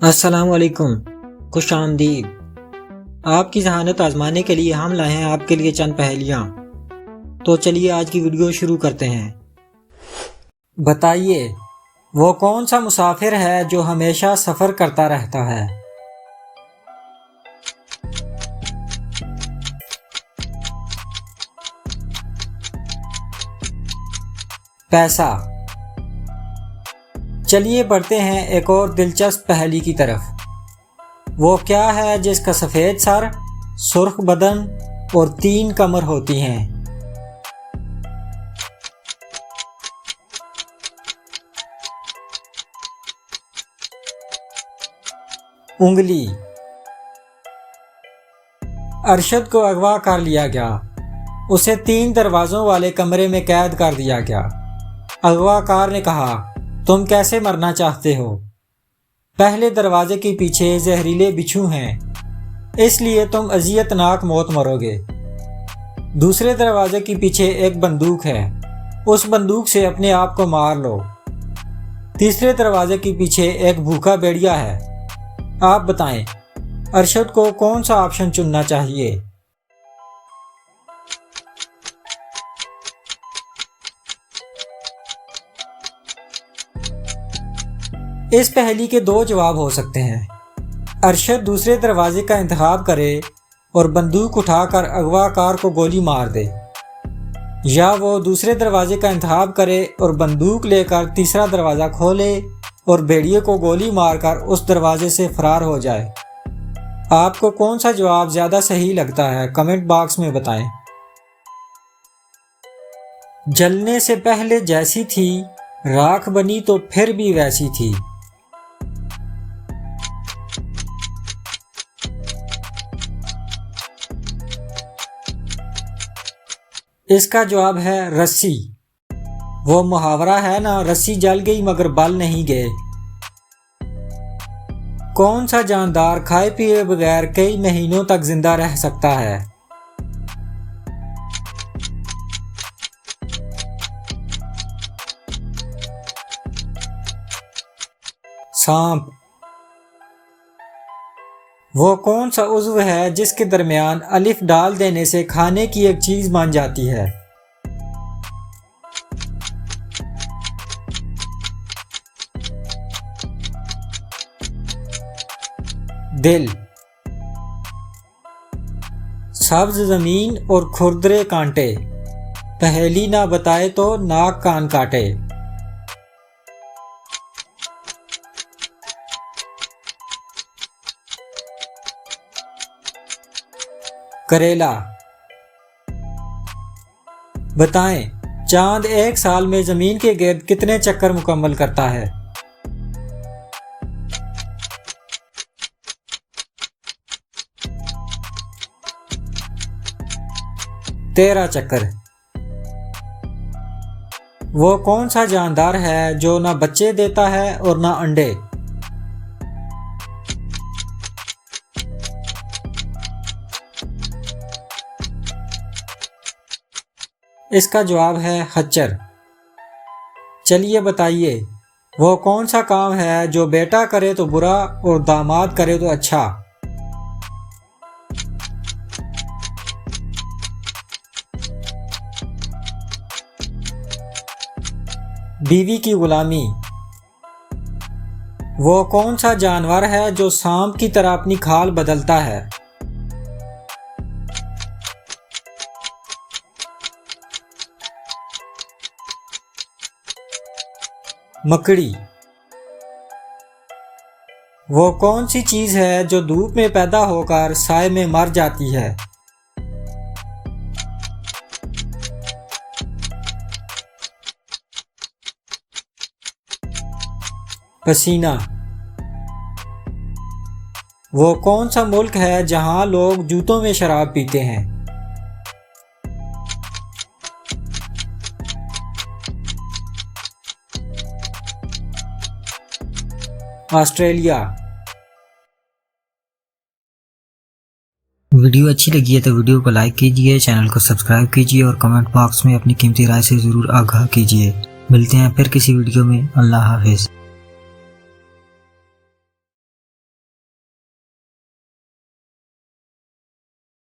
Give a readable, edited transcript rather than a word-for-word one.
अस्सलाम वालेकुम, खुश आमदीद। आपकी जहानत आजमाने के लिए हम लाए हैं आपके लिए चंद पहेलियाँ। तो चलिए आज की वीडियो शुरू करते हैं। बताइए वो कौन सा मुसाफिर है जो हमेशा सफ़र करता रहता है। पैसा। चलिए बढ़ते हैं एक और दिलचस्प पहेली की तरफ। वो क्या है जिसका सफ़ेद सर, सुर्ख बदन और 3 कमर होती हैं। उंगली। अरशद को अगवा कर लिया गया। उसे 3 दरवाज़ों वाले कमरे में कैद कर दिया गया। अगवाकार ने कहा, तुम कैसे मरना चाहते हो? पहले दरवाजे के पीछे जहरीले बिच्छू हैं, इसलिए तुम अजियतनाक मौत मरोगे। दूसरे दरवाजे के पीछे एक बंदूक है, उस बंदूक से अपने आप को मार लो। तीसरे दरवाजे के पीछे एक भूखा भेड़िया है। आप बताएं, अरशद को कौन सा ऑप्शन चुनना चाहिए? इस पहेली के 2 जवाब हो सकते हैं। अरशद दूसरे दरवाजे का इंतखाब करे और बंदूक उठाकर अगवाकार को गोली मार दे, या वो दूसरे दरवाजे का इंतखाब करे और बंदूक लेकर तीसरा दरवाज़ा खोले और भेड़िए को गोली मारकर उस दरवाजे से फरार हो जाए। आपको कौन सा जवाब ज़्यादा सही लगता है, कमेंट बॉक्स में बताएं। जलने से पहले जैसी थी, राख बनी तो फिर भी वैसी थी। इसका जवाब है रस्सी। वो मुहावरा है ना, रस्सी जल गई मगर बल नहीं गए। कौन सा जानदार खाए पिए बगैर कई महीनों तक जिंदा रह सकता है? सांप। वो कौन सा उज़्व है जिसके दरमियान अलिफ डाल देने से खाने की एक चीज बन जाती है? दिल। सब्ज जमीन और खुरदरे कांटे, पहेली ना बताए तो नाक कान काटे। करेला। बताएं, चांद 1 साल में जमीन के गिर्द कितने चक्कर मुकम्मल करता है? तेरह चक्कर। वो कौन सा जानदार है जो ना बच्चे देता है और ना अंडे? इसका जवाब है खच्चर। चलिए बताइए, वो कौन सा काम है जो बेटा करे तो बुरा और दामाद करे तो अच्छा? बीवी की गुलामी। वो कौन सा जानवर है जो सांप की तरह अपनी खाल बदलता है? मकड़ी। वो कौन सी चीज है जो धूप में पैदा होकर साए में मर जाती है? पसीना। वो कौन सा मुल्क है जहां लोग जूतों में शराब पीते हैं? ऑस्ट्रेलिया। वीडियो अच्छी लगी है तो वीडियो को लाइक कीजिए, चैनल को सब्सक्राइब कीजिए और कमेंट बॉक्स में अपनी कीमती राय से ज़रूर आगाह कीजिए। मिलते हैं फिर किसी वीडियो में। अल्लाह हाफिज़।